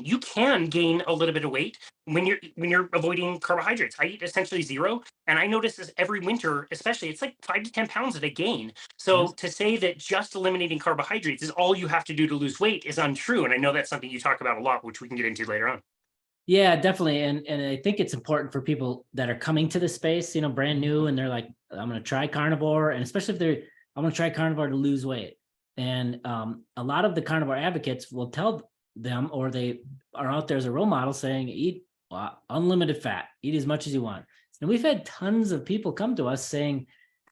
you can gain a little bit of weight when you're avoiding carbohydrates. I eat essentially zero, and I notice this every winter, especially it's like 5 to 10 pounds that I gain. So Yes. to say that just eliminating carbohydrates is all you have to do to lose weight is untrue. And I know that's something you talk about a lot, which we can get into later on. Yeah, definitely. And I think it's important for people that are coming to the space, brand new, and they're like, I'm going to try carnivore. And especially if I'm going to try carnivore to lose weight. And a lot of the carnivore advocates will tell them, or they are out there as a role model saying, eat unlimited fat, eat as much as you want. And we've had tons of people come to us saying,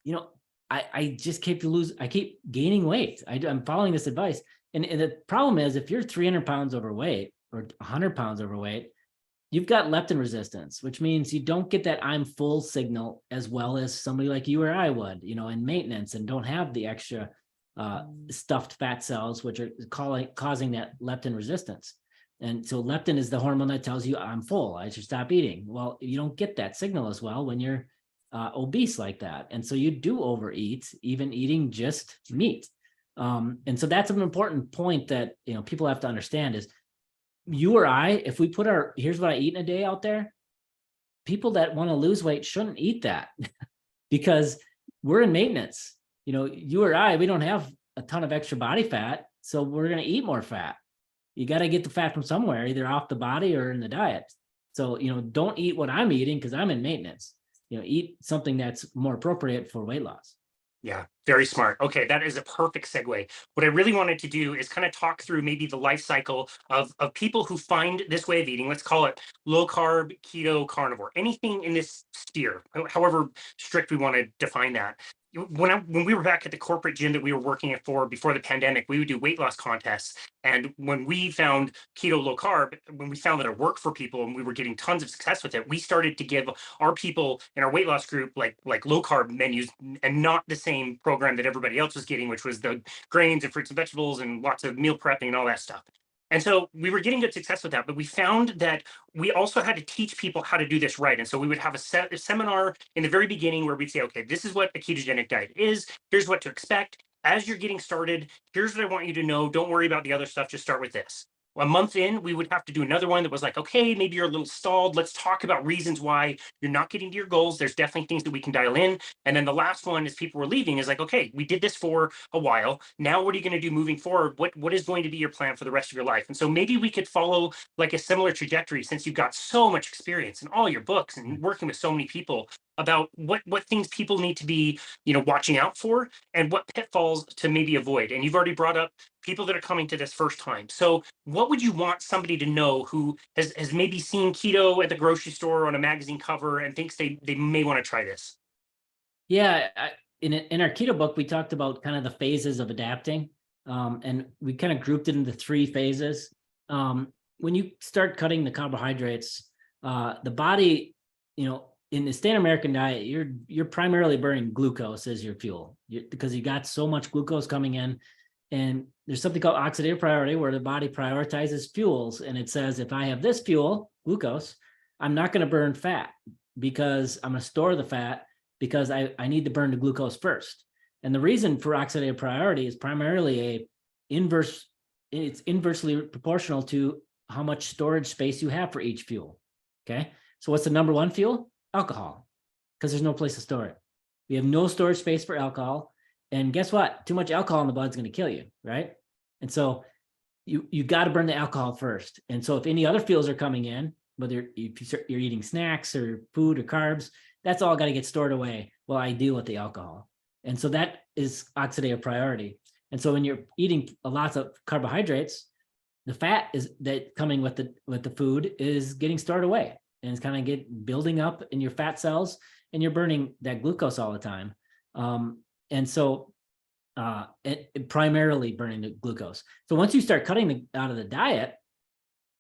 you know, I just I keep gaining weight. I'm following this advice. And the problem is, if you're 300 pounds overweight or 100 pounds overweight, you've got leptin resistance, which means you don't get that I'm full signal as well as somebody like you or I would, in maintenance, and don't have the extra stuffed fat cells, which are causing that leptin resistance. And so leptin is the hormone that tells you I'm full, I should stop eating. Well, you don't get that signal as well when you're obese like that. And so you do overeat, even eating just meat. And so that's an important point that, people have to understand is, you or I, if we put here's what I eat in a day out there, people that want to lose weight shouldn't eat that because we're in maintenance. You or I, we don't have a ton of extra body fat, so we're going to eat more fat. You got to get the fat from somewhere, either off the body or in the diet. So, don't eat what I'm eating because I'm in maintenance. Eat something that's more appropriate for weight loss. Yeah, very smart. Okay, that is a perfect segue. What I really wanted to do is kind of talk through maybe the life cycle of people who find this way of eating. Let's call it low carb, keto, carnivore, anything in this sphere, however strict we want to define that. When we were back at the corporate gym that we were working at for before the pandemic, we would do weight loss contests. And when we found keto low carb, when we found that it worked for people and we were getting tons of success with it, we started to give our people in our weight loss group like low carb menus, and not the same program that everybody else was getting, which was the grains and fruits and vegetables and lots of meal prepping and all that stuff. And so we were getting good success with that, but we found that we also had to teach people how to do this right. And so we would have a seminar in the very beginning where we'd say, okay, this is what a ketogenic diet is. Here's what to expect. As you're getting started, here's what I want you to know. Don't worry about the other stuff. Just start with this. A month in, we would have to do another one that was like, okay, maybe you're a little stalled. Let's talk about reasons why you're not getting to your goals. There's definitely things that we can dial in. And then the last one, as people were leaving, is like, okay, we did this for a while. Now, what are you going to do moving forward? What is going to be your plan for the rest of your life? And so maybe we could follow like a similar trajectory, since you've got so much experience in all your books and working with so many people, about what things people need to be watching out for, and what pitfalls to maybe avoid. And you've already brought up people that are coming to this first time. So what would you want somebody to know who has maybe seen keto at the grocery store on a magazine cover and thinks they may want to try this? Yeah, in our keto book, we talked about kind of the phases of adapting, and we kind of grouped it into 3 phases. When you start cutting the carbohydrates, the body, in the standard American diet, you're primarily burning glucose as your fuel, because you got so much glucose coming in. And there's something called oxidative priority, where the body prioritizes fuels, and it says, if I have this fuel, glucose, I'm not going to burn fat, because I'm going to store the fat, because I need to burn the glucose first. And the reason for oxidative priority is primarily it's inversely proportional to how much storage space you have for each fuel. Okay. So what's the number one fuel? Alcohol, because there's no place to store it. We have no storage space for alcohol. And guess what? Too much alcohol in the blood is going to kill you, right? And so you got to burn the alcohol first. And so if any other fuels are coming in, whether you're eating snacks or food or carbs, that's all got to get stored away while I deal with the alcohol. And so that is oxidative priority. And so when you're eating lots of carbohydrates, the fat is that coming with the food is getting stored away, and it's kind of building up in your fat cells, and you're burning that glucose all the time. And so primarily burning the glucose. So once you start cutting out of the diet,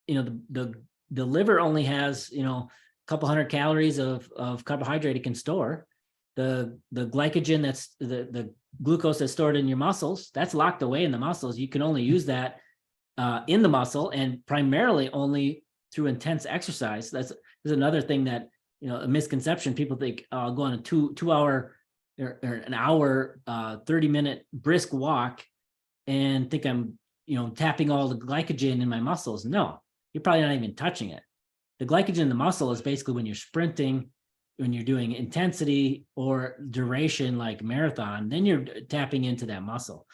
the liver only has, a couple hundred calories of carbohydrate it can store. The glycogen, that's the glucose that's stored in your muscles, that's locked away in the muscles. You can only use that in the muscle, and primarily only through intense exercise. That's another thing that, a misconception. People think, I'll go on a 2 hour or an hour, 30-minute brisk walk and think I'm, tapping all the glycogen in my muscles. No, you're probably not even touching it. The glycogen in the muscle is basically when you're sprinting, when you're doing intensity or duration like marathon, then you're tapping into that muscle.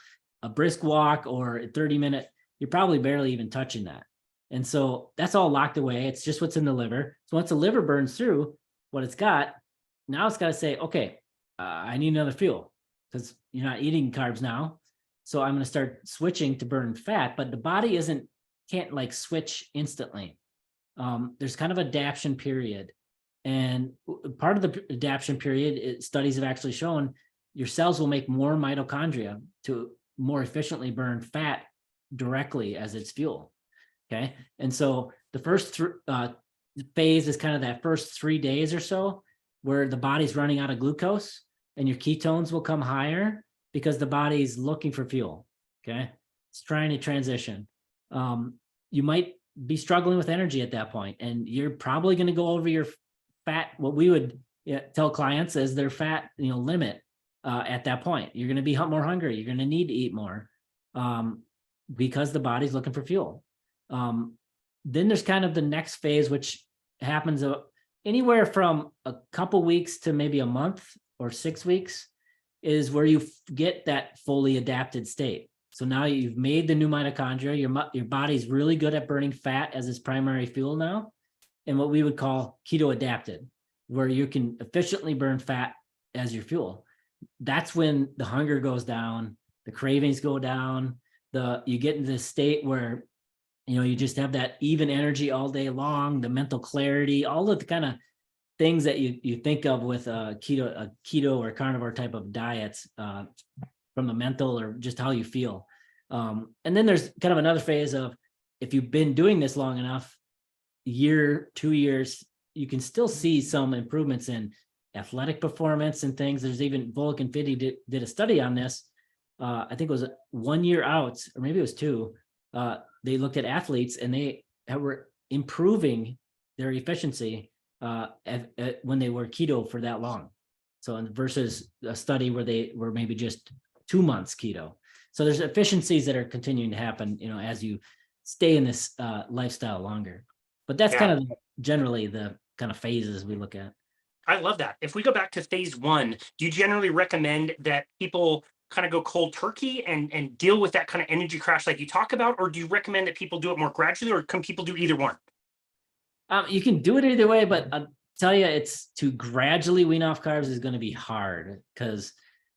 A brisk walk or a 30-minute, you're probably barely even touching that. And so that's all locked away. It's just what's in the liver. So once the liver burns through what it's got, now it's got to say, okay, I need another fuel because you're not eating carbs now. So I'm going to start switching to burn fat, but the body can't like switch instantly. There's kind of adaptation period. And part of the adaptation period, studies have actually shown your cells will make more mitochondria to more efficiently burn fat directly as its fuel. Okay. And so the first phase is kind of that first 3 days or so where the body's running out of glucose and your ketones will come higher because the body's looking for fuel. Okay. It's trying to transition. You might be struggling with energy at that point, and you're probably going to go over your fat, what we would tell clients as their fat, limit at that point. You're going to be more hungry. You're going to need to eat more because the body's looking for fuel. Then there's kind of the next phase, which happens anywhere from a couple weeks to maybe a month or 6 weeks, is where you get that fully adapted state. So now you've made the new mitochondria, your body's really good at burning fat as its primary fuel now, and what we would call keto adapted, where you can efficiently burn fat as your fuel. That's when the hunger goes down, the cravings go down, you get into this state where you just have that even energy all day long, the mental clarity, all of the kind of things that you think of with a keto or carnivore type of diets from the mental or just how you feel. And then there's kind of another phase of, if you've been doing this long enough, year, 2 years, you can still see some improvements in athletic performance and things. There's even Volek and Fiddy did a study on this. I think it was 1 year out, or maybe it was 2. They looked at athletes and they were improving their efficiency when they were keto for that long. So versus a study where they were maybe just 2 months keto. So there's efficiencies that are continuing to happen, as you stay in this lifestyle longer. But that's kind of generally the kind of phases we look at. I love that. If we go back to phase 1, do you generally recommend that people kind of go cold turkey and deal with that kind of energy crash like you talk about? Or do you recommend that people do it more gradually, or can people do either one? You can do it either way, but I'll tell you, it's to gradually wean off carbs is going to be hard because,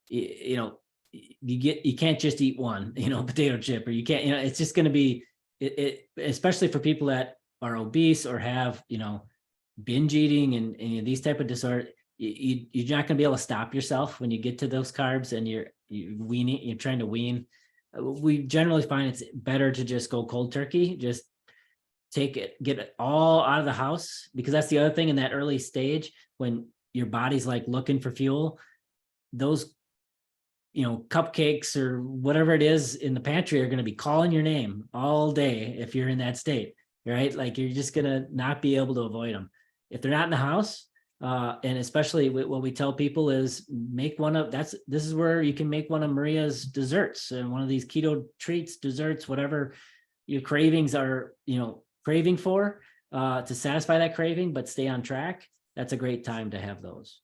you can't just eat one, potato chip, or you can't, it's just going to be, especially for people that are obese or have, binge eating and these type of disorder, you're not going to be able to stop yourself when you get to those carbs and you're trying to wean. We generally find it's better to just go cold turkey, just get it all out of the house, because that's the other thing in that early stage when your body's like looking for fuel. Those, cupcakes or whatever it is in the pantry are going to be calling your name all day if you're in that state, right? Like you're just going to not be able to avoid them. If they're not in the house, and especially what we tell people is make this is where you can make one of Maria's desserts and one of these keto treats, desserts, whatever your cravings are, craving for, to satisfy that craving, but stay on track. That's a great time to have those.